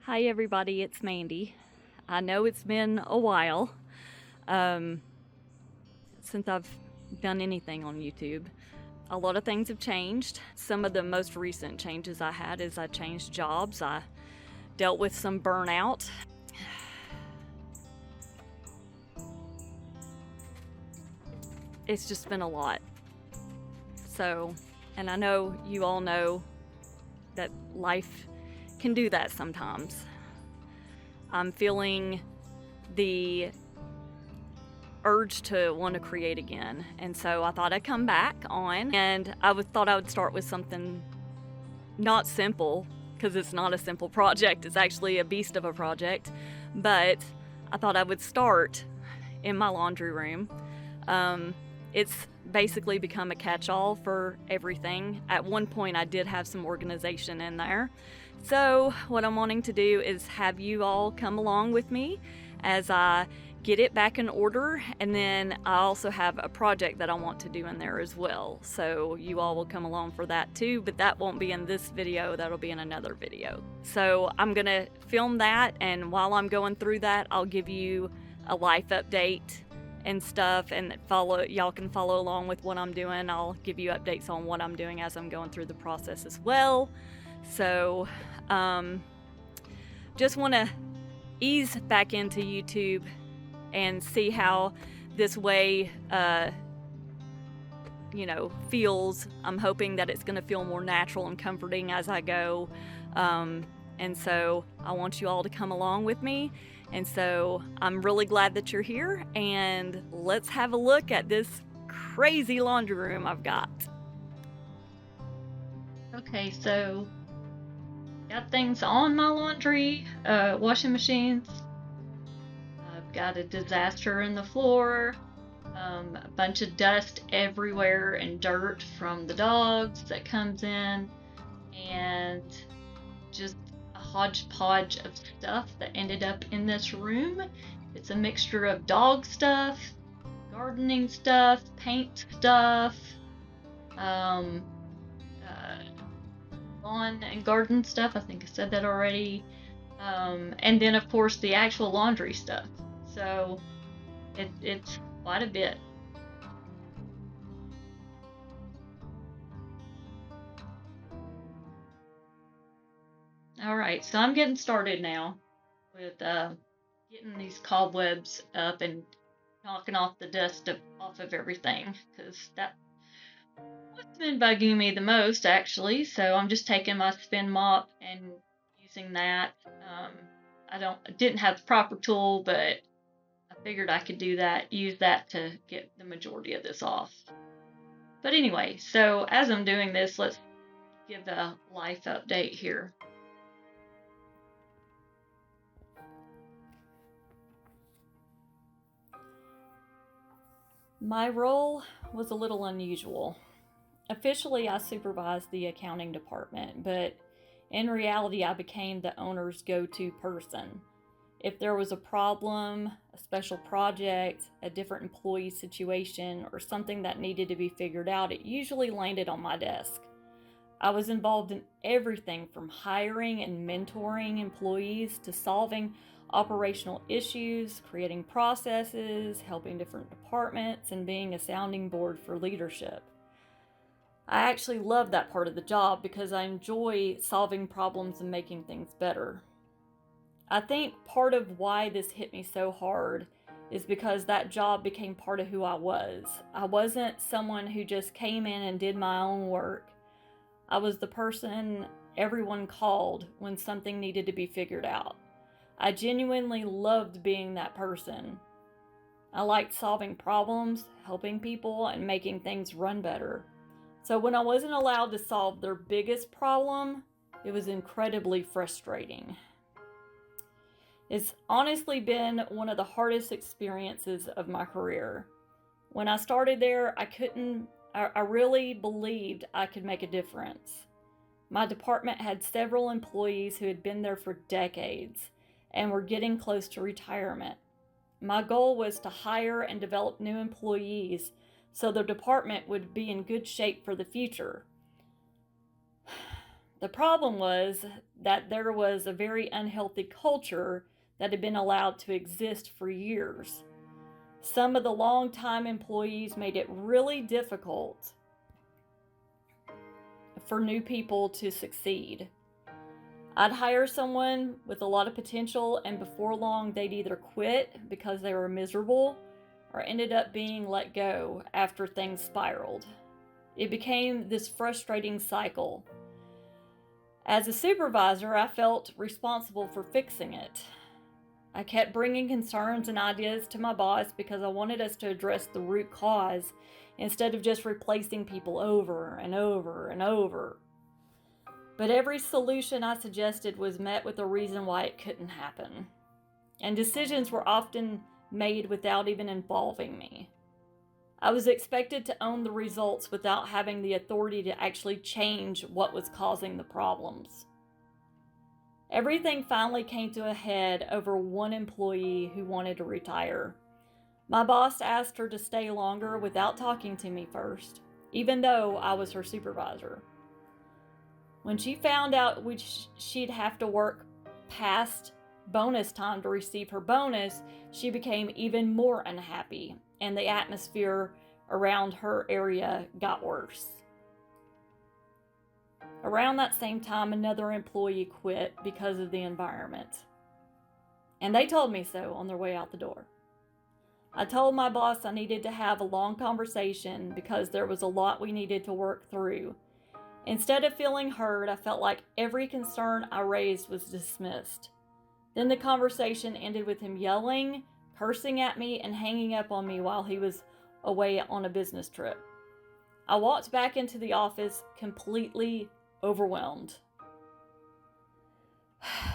Hi everybody, it's Mandy. I know it's been a while since I've done anything on YouTube. A lot of things have changed. Some of the most recent changes I had is I changed jobs. I dealt with some burnout. It's just been a lot. So, and I know you all know that life can do that sometimes. I'm feeling the urge to want to create again, and so I thought I'd come back on, and thought I would start with something not simple, because it's not a simple project. It's actually a beast of a project, but I thought I would start in my laundry room. It's basically become a catch-all for everything. At one point I did have some organization in there, so what I'm wanting to do is have you all come along with me as I get it back in order, and then I also have a project that I want to do in there as well, so you all will come along for that too, but that won't be in this video, that'll be in another video. So I'm gonna film that, and while I'm going through that, I'll give you a life update and stuff, and y'all can follow along with what I'm doing. I'll give you updates on what I'm doing as I'm going through the process as well. So just want to ease back into YouTube and see how this way feels. I'm hoping that it's going to feel more natural and comforting as I go, and so I want you all to come along with me. And so I'm really glad that you're here, and let's have a look at this crazy laundry room I've got. Okay, so got things on my laundry washing machines. I've got a disaster in the floor, a bunch of dust everywhere and dirt from the dogs that comes in, and just a hodgepodge of stuff that ended up in this room. It's a mixture of dog stuff, gardening stuff, paint stuff, lawn and garden stuff. I think I said that already. And then of course the actual laundry stuff. So it's quite a bit. All right, so I'm getting started now with getting these cobwebs up and knocking off the dust off of everything, because that's what's been bugging me the most, actually. So I'm just taking my spin mop and using that. I didn't have the proper tool, but I figured I could use that to get the majority of this off. But anyway, so as I'm doing this, let's give a life update here. My role was a little unusual. Officially, I supervised the accounting department, but in reality, I became the owner's go-to person. If there was a problem, a special project, a different employee situation, or something that needed to be figured out, it usually landed on my desk. I was involved in everything from hiring and mentoring employees to solving operational issues, creating processes, helping different departments, and being a sounding board for leadership. I actually love that part of the job because I enjoy solving problems and making things better. I think part of why this hit me so hard is because that job became part of who I was. I wasn't someone who just came in and did my own work. I was the person everyone called when something needed to be figured out. I genuinely loved being that person. I liked solving problems, helping people, and making things run better. So when I wasn't allowed to solve their biggest problem, it was incredibly frustrating. It's honestly been one of the hardest experiences of my career. When I started there, I really believed I could make a difference. My department had several employees who had been there for decades and were getting close to retirement. My goal was to hire and develop new employees so the department would be in good shape for the future. The problem was that there was a very unhealthy culture that had been allowed to exist for years. Some of the long-time employees made it really difficult for new people to succeed. I'd hire someone with a lot of potential, and before long, they'd either quit because they were miserable or ended up being let go after things spiraled. It became this frustrating cycle. As a supervisor, I felt responsible for fixing it. I kept bringing concerns and ideas to my boss because I wanted us to address the root cause instead of just replacing people over and over and over. But every solution I suggested was met with a reason why it couldn't happen. And decisions were often made without even involving me. I was expected to own the results without having the authority to actually change what was causing the problems. Everything finally came to a head over one employee who wanted to retire. My boss asked her to stay longer without talking to me first, even though I was her supervisor. When she found out she'd have to work past bonus time to receive her bonus, she became even more unhappy, and the atmosphere around her area got worse. Around that same time, another employee quit because of the environment. And they told me so on their way out the door. I told my boss I needed to have a long conversation because there was a lot we needed to work through. Instead of feeling heard, I felt like every concern I raised was dismissed. Then the conversation ended with him yelling, cursing at me, and hanging up on me while he was away on a business trip. I walked back into the office completely overwhelmed.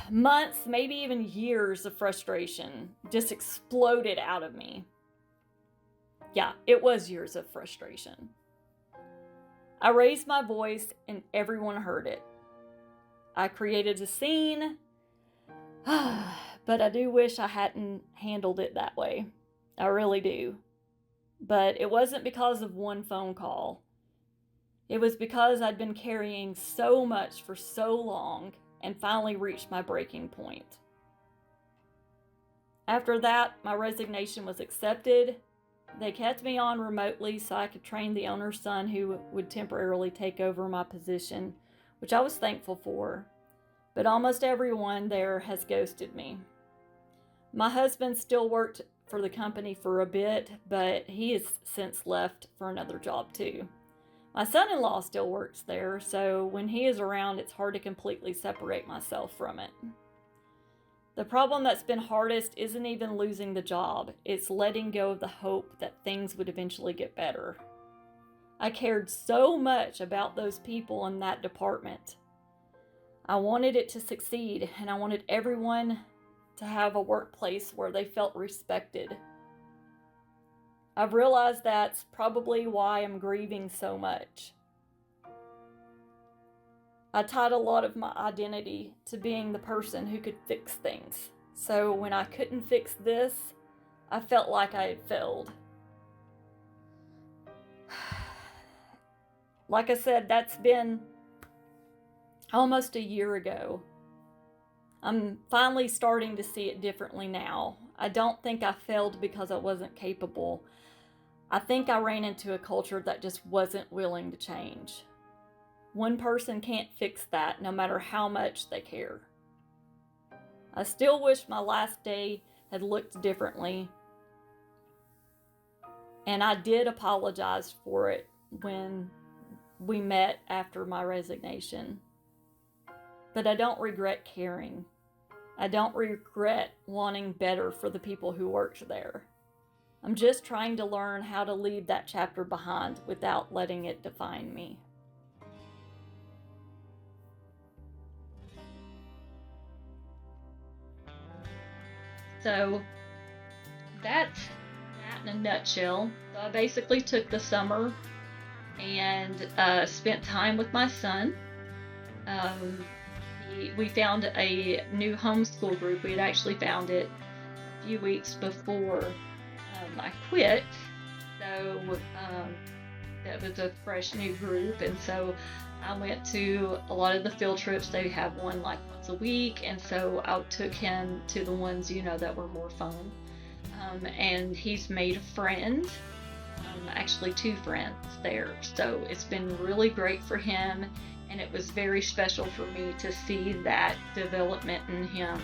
Months, maybe even years of frustration just exploded out of me. Yeah, it was years of frustration. I raised my voice and everyone heard it. I created a scene, but I do wish I hadn't handled it that way. I really do. But it wasn't because of one phone call. It was because I'd been carrying so much for so long and finally reached my breaking point. After that, my resignation was accepted. They kept me on remotely so I could train the owner's son who would temporarily take over my position, which I was thankful for. But almost everyone there has ghosted me. My husband still worked for the company for a bit, but he has since left for another job too. My son-in-law still works there, so when he is around, it's hard to completely separate myself from it. The problem that's been hardest isn't even losing the job. It's letting go of the hope that things would eventually get better. I cared so much about those people in that department. I wanted it to succeed, and I wanted everyone to have a workplace where they felt respected. I've realized that's probably why I'm grieving so much. I tied a lot of my identity to being the person who could fix things. So when I couldn't fix this, I felt like I had failed. Like I said, that's been almost a year ago. I'm finally starting to see it differently now. I don't think I failed because I wasn't capable. I think I ran into a culture that just wasn't willing to change. One person can't fix that, no matter how much they care. I still wish my last day had looked differently, and I did apologize for it when we met after my resignation. But I don't regret caring. I don't regret wanting better for the people who worked there. I'm just trying to learn how to leave that chapter behind without letting it define me. So that's that in a nutshell. So I basically took the summer and spent time with my son. We found a new homeschool group. We had actually found it a few weeks before I quit. So that was a fresh new group, and so I went to a lot of the field trips. They have one like once a week, and so I took him to the ones, that were more fun. And he's made a friend, actually two friends there. So it's been really great for him, and it was very special for me to see that development in him.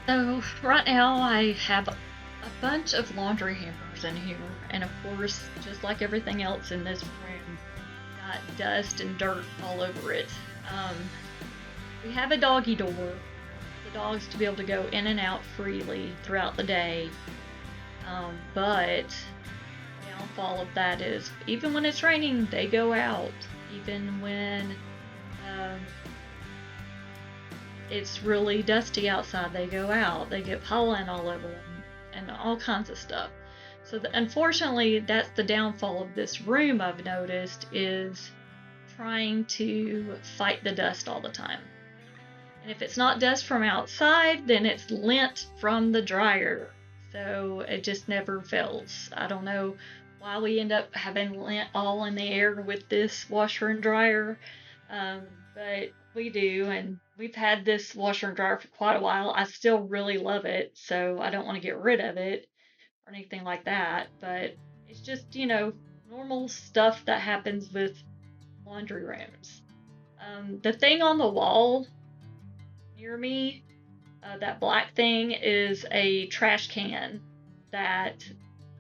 So right now I have a bunch of laundry hampers in here, and of course, just like everything else in this room, got dust and dirt all over it. Um, we have a doggy door for the dogs to be able to go in and out freely throughout the day. But the downfall of that is even when it's raining, they go out. Even when it's really dusty outside, they go out. They get pollen all over them and all kinds of stuff. So unfortunately, that's the downfall of this room, I've noticed, is trying to fight the dust all the time. And if it's not dust from outside, then it's lint from the dryer. So it just never fails. I don't know why we end up having lint all in the air with this washer and dryer, but we do, and we've had this washer and dryer for quite a while. I still really love it, so I don't want to get rid of it or anything like that, but it's just, normal stuff that happens with laundry rooms. The thing on the wall near me, that black thing, is a trash can that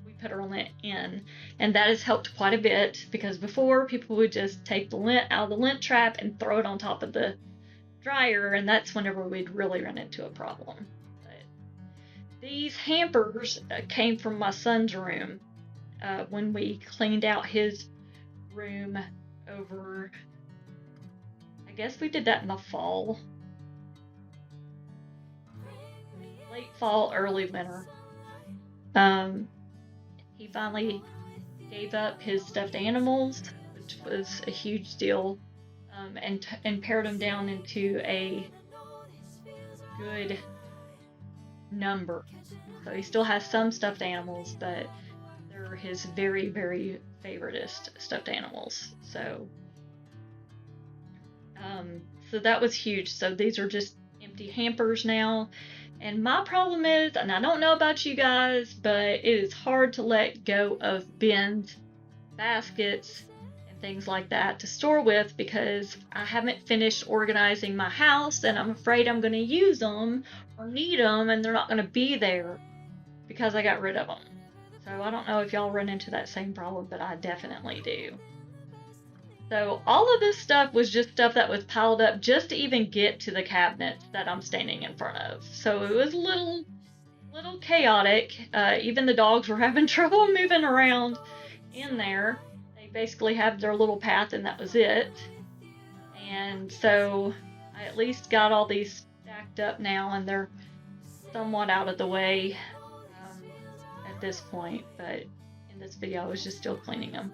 we put our lint in, and that has helped quite a bit, because before people would just take the lint out of the lint trap and throw it on top of the dryer, and that's whenever we'd really run into a problem. But these hampers came from my son's room when we cleaned out his room over, I guess we did that in the fall, late fall, early winter. He finally gave up his stuffed animals, which was a huge deal, and pared them down into a good number. So he still has some stuffed animals, but they're his very, very favoritist stuffed animals. So that was huge. So these are just empty hampers now. And my problem is, and I don't know about you guys, but it is hard to let go of bins, baskets, and things like that to store with, because I haven't finished organizing my house, and I'm afraid I'm going to use them or need them, and they're not going to be there because I got rid of them. So I don't know if y'all run into that same problem, but I definitely do. So all of this stuff was just stuff that was piled up just to even get to the cabinets that I'm standing in front of. So it was a little chaotic. Even the dogs were having trouble moving around in there. They basically had their little path, and that was it. And so I at least got all these stacked up now, and they're somewhat out of the way at this point. But in this video, I was just still cleaning them.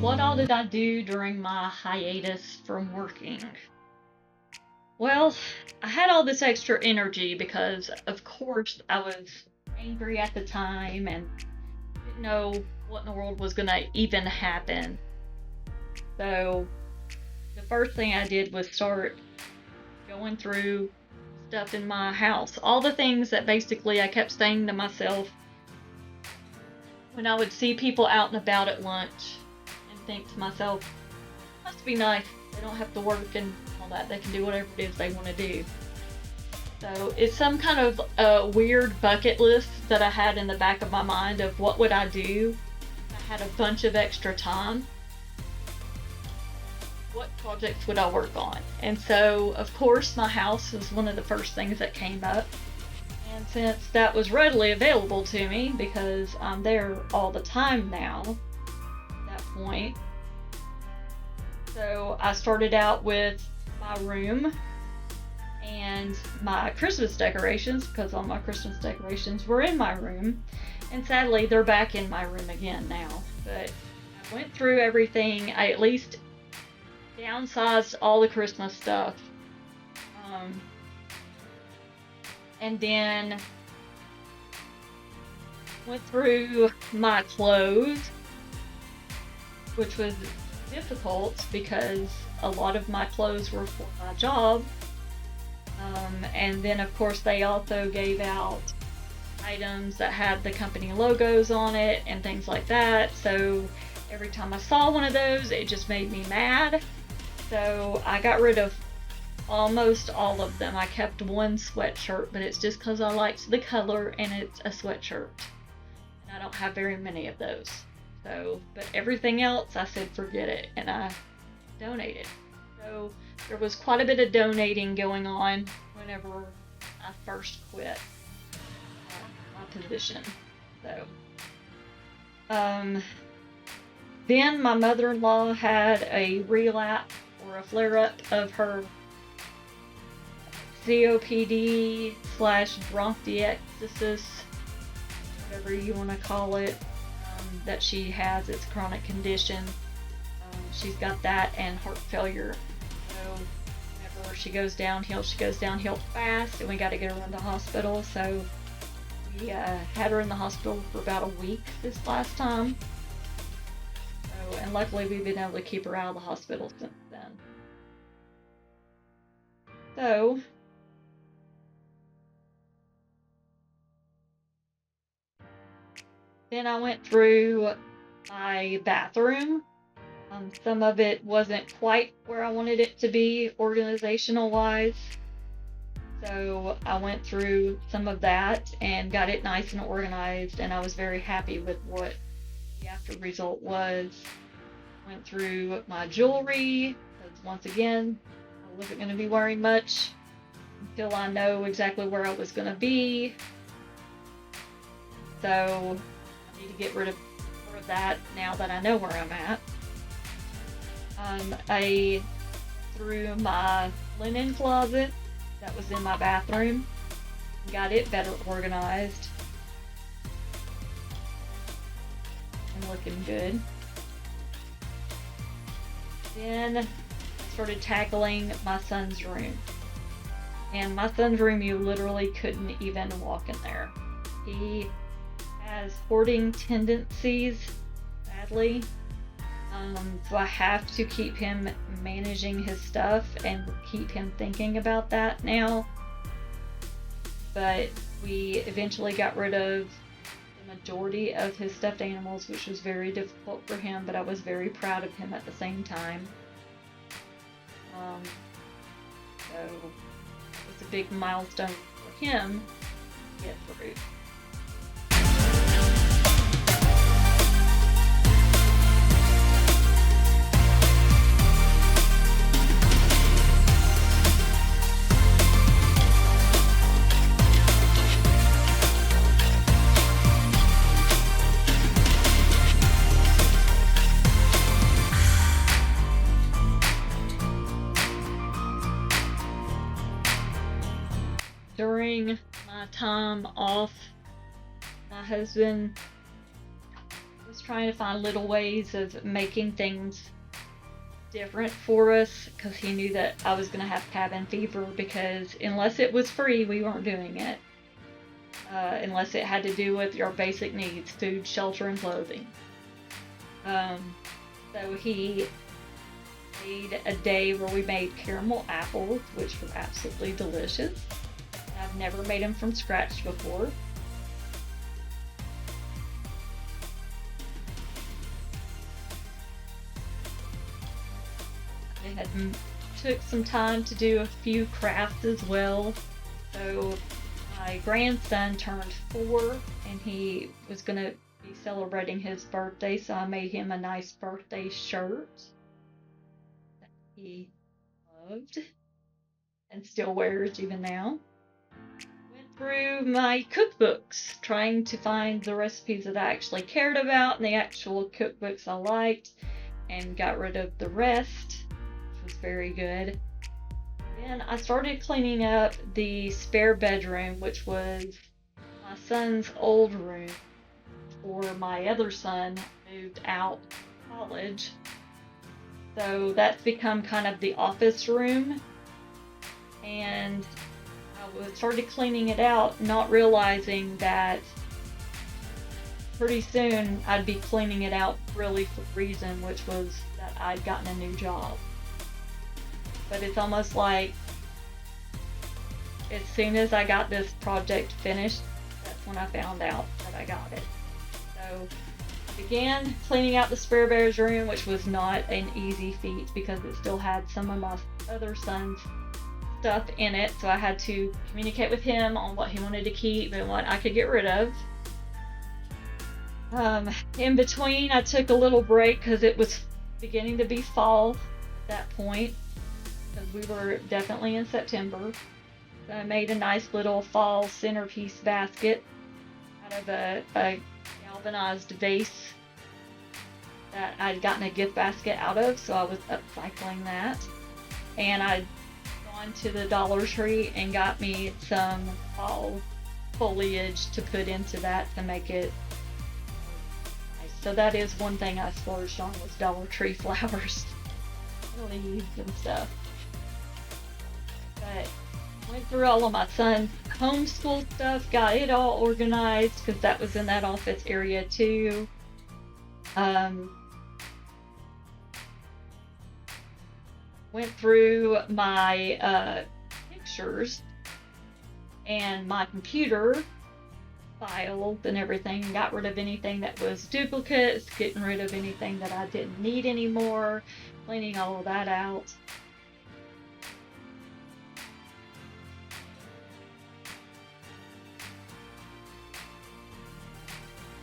what all did I do during my hiatus from working? Well, I had all this extra energy because, of course, I was angry at the time and didn't know what in the world was going to even happen. So, the first thing I did was start going through stuff in my house. All the things that basically I kept saying to myself when I would see people out and about at lunch and think to myself, must be nice. They don't have to work and all that. They can do whatever it is they want to do. So it's some kind of weird bucket list that I had in the back of my mind of what would I do if I had a bunch of extra time. What projects would I work on? And so, of course, my house was one of the first things that came up. And since that was readily available to me, because I'm there all the time now, at that point, so I started out with my room and my Christmas decorations, because all my Christmas decorations were in my room. And sadly, they're back in my room again now. But I went through everything. I at least downsized all the Christmas stuff. And then went through my clothes, which was difficult because a lot of my clothes were for my job. And then, of course, they also gave out items that had the company logos on it and things like that. So every time I saw one of those, it just made me mad. So I got rid of almost all of them. I kept one sweatshirt, but it's just because I liked the color and it's a sweatshirt. And I don't have very many of those. So, but everything else, I said forget it, and I donated. So there was quite a bit of donating going on whenever I first quit my position. So, then my mother-in-law had a relapse or a flare-up of her COPD / bronchiectasis, whatever you want to call it, that she has. It's a chronic condition. She's got that and heart failure. So whenever she goes downhill fast, and we got to get her in the hospital. So we had her in the hospital for about a week this last time. So, and luckily we've been able to keep her out of the hospital since then. So then I went through my bathroom. Some of it wasn't quite where I wanted it to be organizational wise. So I went through some of that and got it nice and organized, and I was very happy with what the after result was. Went through my jewelry, because once again, I wasn't going to be wearing much until I know exactly where I was going to be. So I need to get rid of more of that now that I know where I'm at. I threw my linen closet that was in my bathroom, got it better organized and looking good. Then I started tackling my son's room. And my son's room, you literally couldn't even walk in there. He has hoarding tendencies, sadly. So I have to keep him managing his stuff and keep him thinking about that now. But we eventually got rid of the majority of his stuffed animals, which was very difficult for him, but I was very proud of him at the same time. So it was a big milestone for him to get through. During my time off, my husband was trying to find little ways of making things different for us because he knew that I was going to have cabin fever, because unless it was free, we weren't doing it. Unless it had to do with your basic needs, food, shelter, and clothing. So he made a day where we made caramel apples, which were absolutely delicious. I've never made them from scratch before. I had took some time to do a few crafts as well. So my grandson turned 4 and he was going to be celebrating his birthday, so I made him a nice birthday shirt that he loved and still wears even now. Went through my cookbooks trying to find the recipes that I actually cared about and the actual cookbooks I liked, and got rid of the rest, which was very good. Then I started cleaning up the spare bedroom, which was my son's old room before my other son moved out to college. So that's become kind of the office room, and I started cleaning it out, not realizing that pretty soon I'd be cleaning it out really for a reason, which was that I'd gotten a new job. But it's almost like as soon as I got this project finished, that's when I found out that I got it. So I began cleaning out the spare bedroom, which was not an easy feat because it still had some of my other son's stuff in it. So I had to communicate with him on what he wanted to keep and what I could get rid of. In between, I took a little break because it was beginning to be fall at that point, because we were definitely in September. So I made a nice little fall centerpiece basket out of a galvanized vase that I'd gotten a gift basket out of, so I was upcycling that. And I'd gone to the Dollar Tree and got me some fall foliage to put into that to make it nice. So that is one thing I splurged on, was Dollar Tree flowers, leaves and stuff. But went through all of my son's homeschool stuff, got it all organized because that was in that office area too. Went through my pictures and my computer files and everything, got rid of anything that was duplicates, getting rid of anything that I didn't need anymore, cleaning all of that out.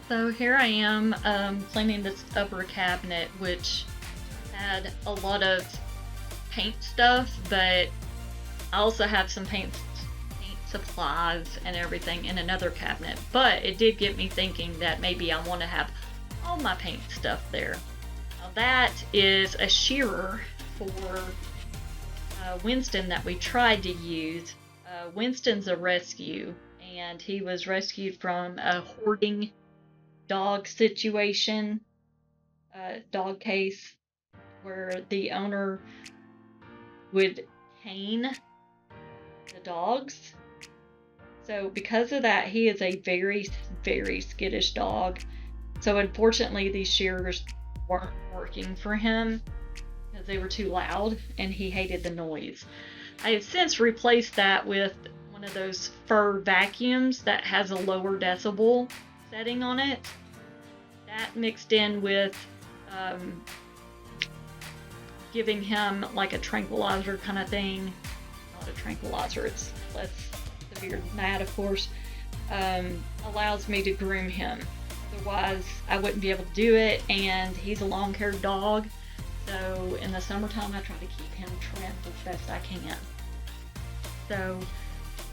So here I am cleaning this upper cabinet, which had a lot of paint stuff, but I also have some paint supplies and everything in another cabinet. But it did get me thinking that maybe I want to have all my paint stuff there. Now that is a shearer for Winston that we tried to use. Winston's a rescue, and he was rescued from a hoarding dog situation, dog case, where the owner would cane the dogs. So because of that, he is a very, very skittish dog. So unfortunately, these shearers weren't working for him because they were too loud and he hated the noise. I have since replaced that with one of those fur vacuums that has a lower decibel setting on it. That mixed in with giving him like a tranquilizer kind of thing. Not a tranquilizer, it's less severe than that, of course. Allows me to groom him. Otherwise, I wouldn't be able to do it, and he's a long-haired dog. So in the summertime, I try to keep him trimmed as best I can. So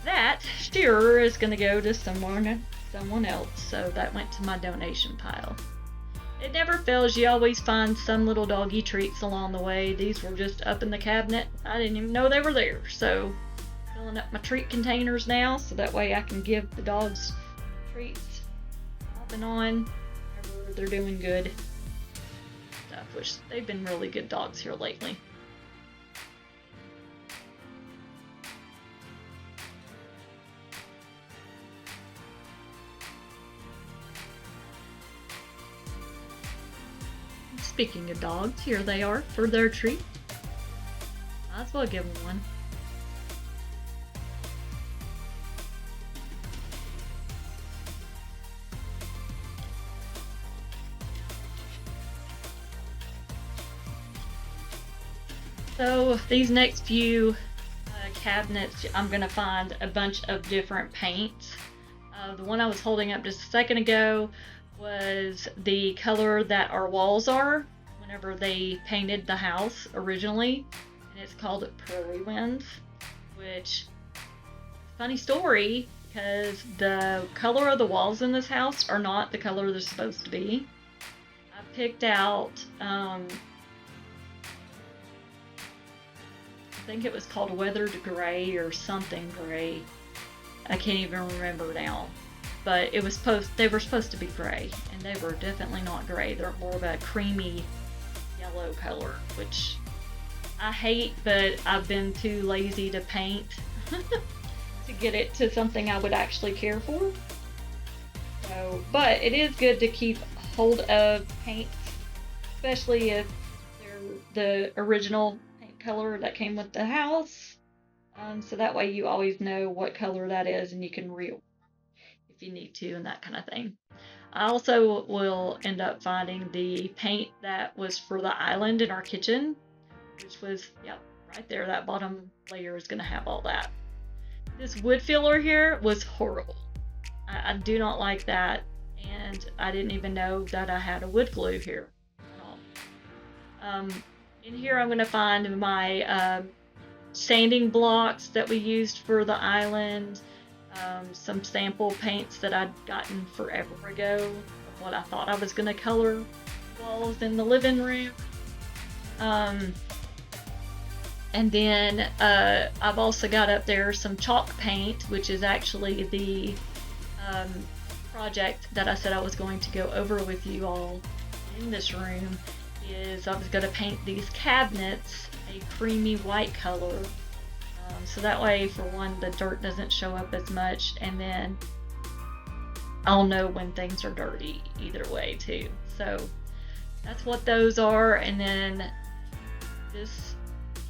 that shearer is going to go to someone else. So that went to my donation pile. It never fails, you always find some little doggy treats along the way. These were just up in the cabinet. I didn't even know they were there. So filling up my treat containers now, so that way I can give the dogs treats off and on They're doing good stuff, which they've been really good dogs here lately. Speaking of dogs, here they are for their treat. Might as well give them one. So these next few cabinets, I'm going to find a bunch of different paints. The one I was holding up just a second ago was the color that our walls are whenever they painted the house originally, and it's called Prairie Winds, which, funny story, because the color of the walls in this house are not the color they're supposed to be. I picked out I think it was called Weathered Gray or something gray. I can't even remember now. But it was they were supposed to be gray, and they were definitely not gray. They're more of a creamy yellow color, which I hate, but I've been too lazy to paint to get it to something I would actually care for. So, but it is good to keep hold of paints, especially if they're the original color that came with the house, so that way you always know what color that is and you can reorder if you need to and that kind of thing. I also will end up finding the paint that was for the island in our kitchen, which was, yep, right there. That bottom layer is going to have all that. This wood filler here was horrible. I do not like that, and I didn't even know that I had a wood glue here at all. In here I'm going to find my sanding blocks that we used for the island, some sample paints that I'd gotten forever ago of what I thought I was going to color walls in the living room. And then I've also got up there some chalk paint, which is actually the project that I said I was going to go over with you all in this room. Is I was going to paint these cabinets a creamy white color, so that way, for one, the dirt doesn't show up as much, and then I'll know when things are dirty either way too. So that's what those are. And then this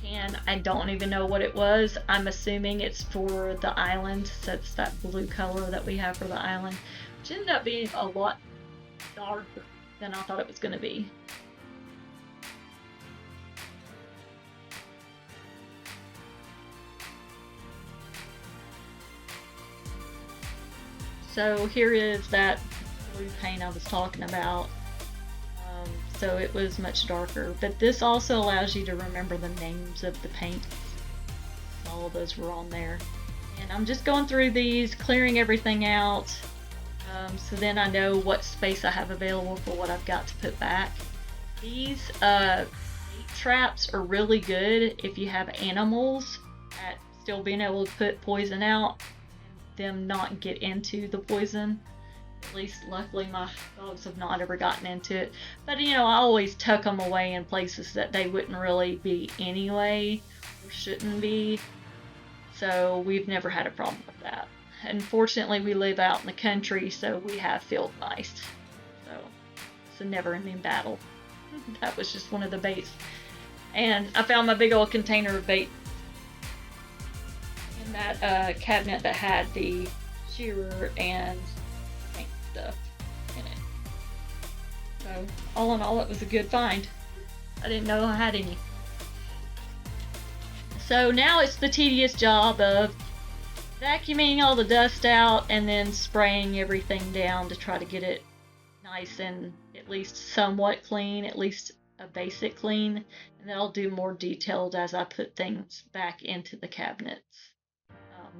can, I don't even know what it was. I'm assuming it's for the island, so it's that blue color that we have for the island, which ended up being a lot darker than I thought it was going to be. So here is that blue paint I was talking about. So it was much darker, but this also allows you to remember the names of the paints. All of those were on there. And I'm just going through these, clearing everything out, so then I know what space I have available for what I've got to put back. These bait traps are really good if you have animals at still being able to put poison out, them not get into the poison. At least luckily my dogs have not ever gotten into it, but you know, I always tuck them away in places that they wouldn't really be anyway, or shouldn't be, so we've never had a problem with that. Unfortunately, we live out in the country, so we have field mice, so it's a never-ending battle. That was just one of the baits, and I found my big old container of bait in that cabinet that had the shearer and paint stuff in it. So all in all, it was a good find. I didn't know I had any. So now it's the tedious job of vacuuming all the dust out and then spraying everything down to try to get it nice and at least somewhat clean, at least a basic clean, and then I'll do more detailed as I put things back into the cabinets.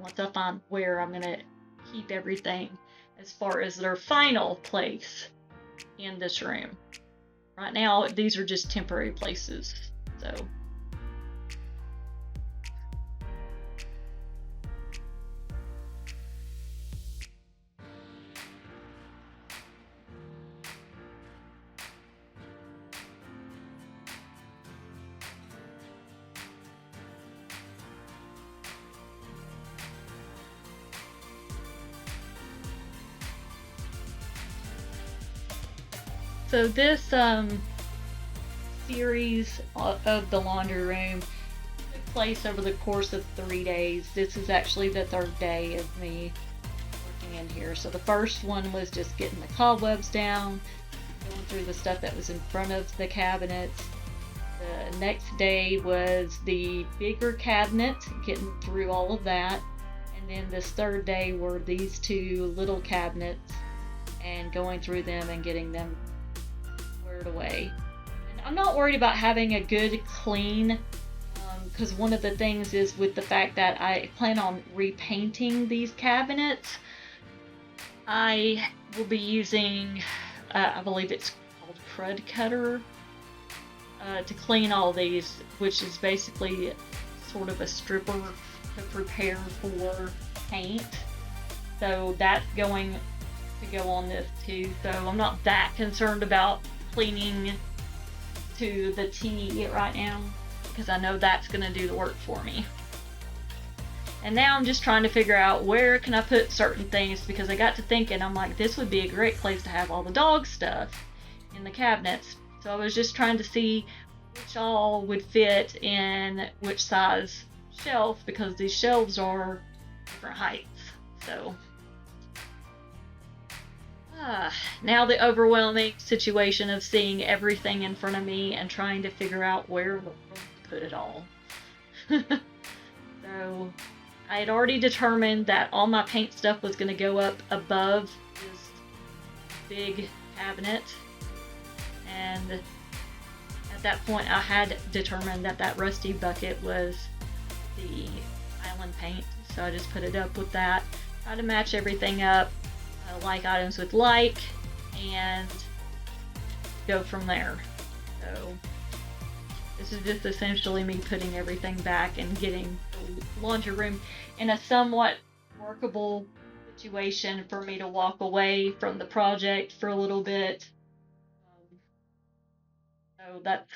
Once I find where I'm going to keep everything as far as their final place in this room. Right now, these are just temporary places, so. So this series of the laundry room took place over the course of 3 days. This is actually the third day of me working in here. So the first one was just getting the cobwebs down, going through the stuff that was in front of the cabinets. The next day was the bigger cabinet, getting through all of that. And then this third day were these two little cabinets and going through them and getting them squared away. And I'm not worried about having a good clean, because one of the things is with the fact that I plan on repainting these cabinets. I will be using, I believe it's called crud cutter, to clean all these, which is basically sort of a stripper to prepare for paint. So that's going to go on this too. So I'm not that concerned about cleaning to the T right now, because I know that's going to do the work for me. And now I'm just trying to figure out where can I put certain things, because I got to thinking, I'm like, this would be a great place to have all the dog stuff in the cabinets. So I was just trying to see which all would fit in which size shelf, because these shelves are different heights. So now the overwhelming situation of seeing everything in front of me and trying to figure out where to put it all. So I had already determined that all my paint stuff was going to go up above this big cabinet, and at that point I had determined that that rusty bucket was the island paint, so I just put it up with that, try to match everything up, like items with like, and go from there. So this is just essentially me putting everything back and getting the laundry room in a somewhat workable situation for me to walk away from the project for a little bit. So that's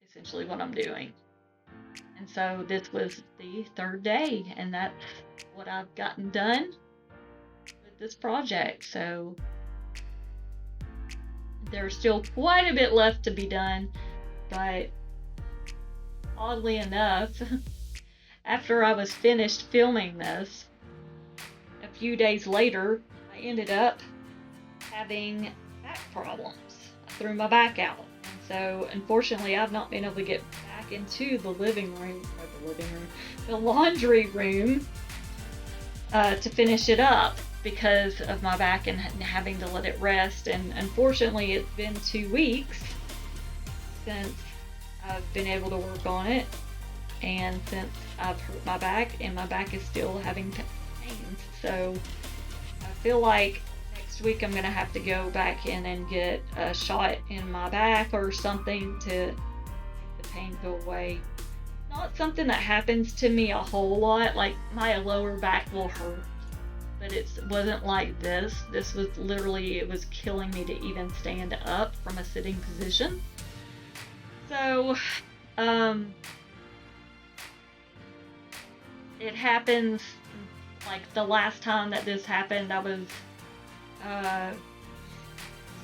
essentially what I'm doing. And so this was the third day, and that's what I've gotten done with this project. So there's still quite a bit left to be done, but oddly enough, after I was finished filming this, a few days later, I ended up having back problems. I threw my back out. And so, unfortunately, I've not been able to get back into the laundry room to finish it up because of my back and having to let it rest. And unfortunately, it's been 2 weeks since I've been able to work on it, and since I've hurt my back, and my back is still having pains. So I feel like next week I'm gonna have to go back in and get a shot in my back or something to make the pain go away. Not something that happens to me a whole lot, like my lower back will hurt, but it wasn't like this. This was literally, it was killing me to even stand up from a sitting position. So, it happens, like the last time that this happened, I was,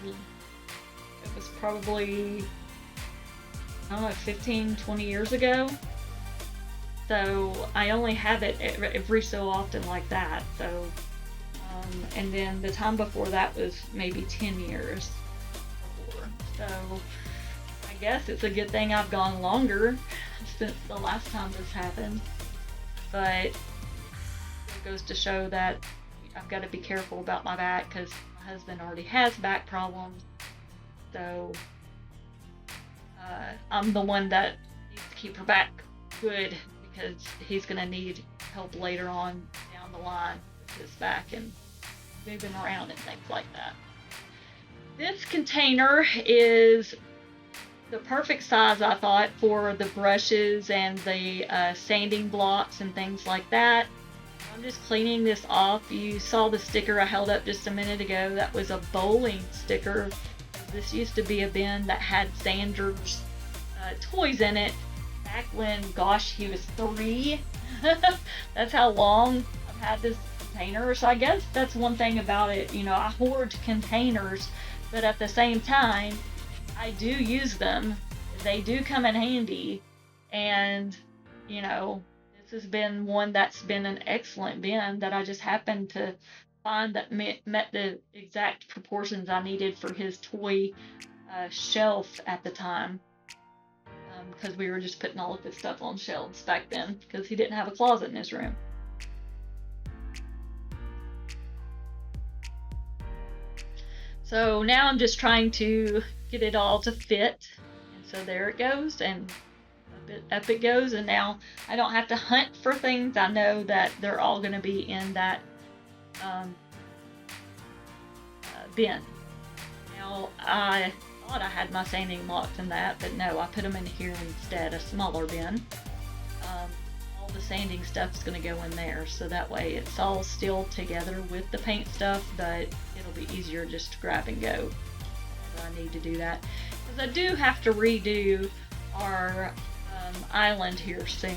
it was probably, I don't know, 15, 20 years ago. So I only have it every so often like that. So, and then the time before that was maybe 10 years before. So I guess it's a good thing I've gone longer since the last time this happened. But it goes to show that I've got to be careful about my back, because my husband already has back problems. So I'm the one that needs to keep her back good, because he's going to need help later on down the line with his back and moving around and things like that. This container is the perfect size, I thought, for the brushes and the sanding blocks and things like that. I'm just cleaning this off. You saw the sticker I held up just a minute ago. That was a bowling sticker. This used to be a bin that had Sanders toys in it back when, gosh, he was 3. That's how long I've had this container. So I guess that's one thing about it. You know, I hoard containers, but at the same time, I do use them. They do come in handy, and you know, this has been one that's been an excellent bin that I just happened to find that met the exact proportions I needed for his toy shelf at the time, because we were just putting all of his stuff on shelves back then because he didn't have a closet in his room. So now I'm just trying to get it all to fit, and so there it goes, and up it goes, and now I don't have to hunt for things. I know that they're all going to be in that bin. Now I thought I had my sanding locked in that, but no, I put them in here instead, a smaller bin. All the sanding stuff's going to go in there, so that way it's all still together with the paint stuff, but it'll be easier just to grab and go. So I need to do that because I do have to redo our island here soon.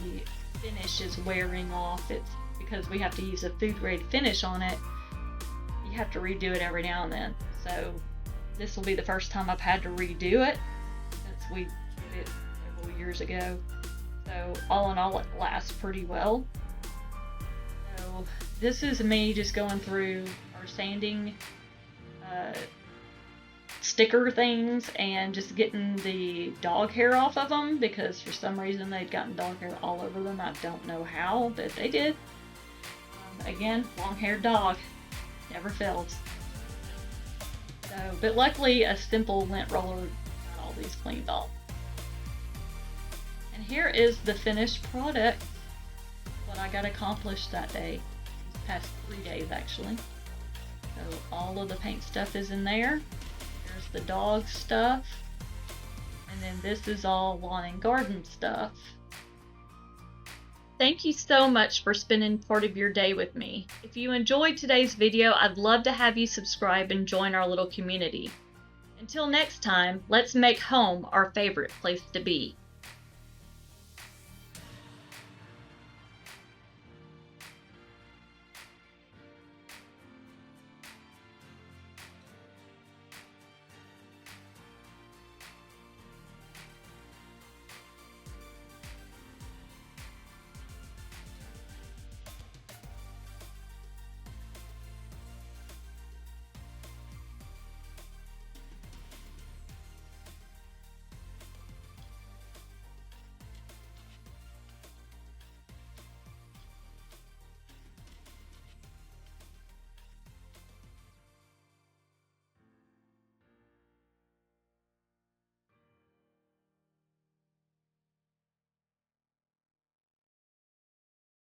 The finish is wearing off. It's because we have to use a food grade finish on it. You have to redo it every now and then. So this will be the first time I've had to redo it since we did it several years ago. So all in all, it lasts pretty well. So this is me just going through our sanding sticker things and just getting the dog hair off of them, because for some reason they'd gotten dog hair all over them. I don't know how, but they did. Again, long-haired dog never fails. So, but luckily a simple lint roller got all these cleaned off. And here is the finished product, what I got accomplished that day, these past 3 days actually. So all of the paint stuff is in there. There's the dog stuff, and then this is all lawn and garden stuff. Thank you so much for spending part of your day with me. If you enjoyed today's video, I'd love to have you subscribe and join our little community. Until next time, let's make home our favorite place to be.